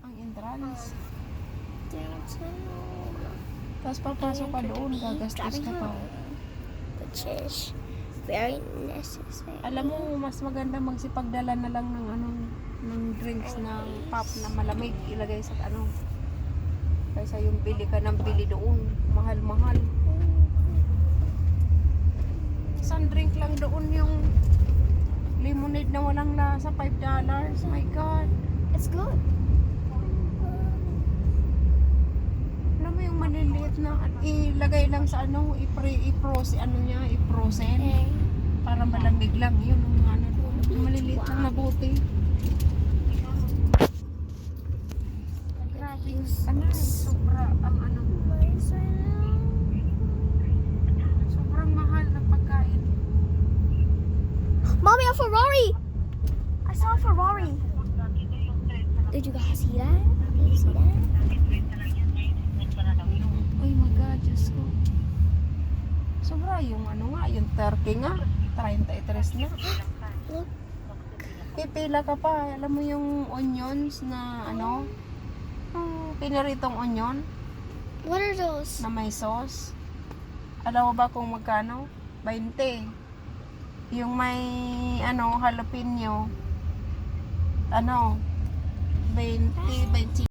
ang entrance. Downtown. Tapos papasok ka doon, gagastos ka pa. Which is very necessary. Alam mo, mas maganda magsipagdala na lang ng ng drinks ng pop na malamig ilagay sa kaysa yung bili ka ng bili doon, mahal-mahal. Isang drink lang doon yung lemonade na walang lasa, $5. My God. It's good. Alam mo yung maliliit na ilagay lang sa i-frozen para malamig lang yun yung maliliit lang na bote. Grabe sobra ang sobrang mahal na pagkain. Mommy, a Ferrari! I saw a Ferrari. Did you guys see that? Did you see that? Ay my God, Diyos ko. Sobra yung yung turkey nga, 33 na. Look. Pipila ka pa. Alam mo yung onions na pinaritong onion What are those? na may sauce. Alam mo ba kung magkano? 20. Yung may jalapeno 20, 20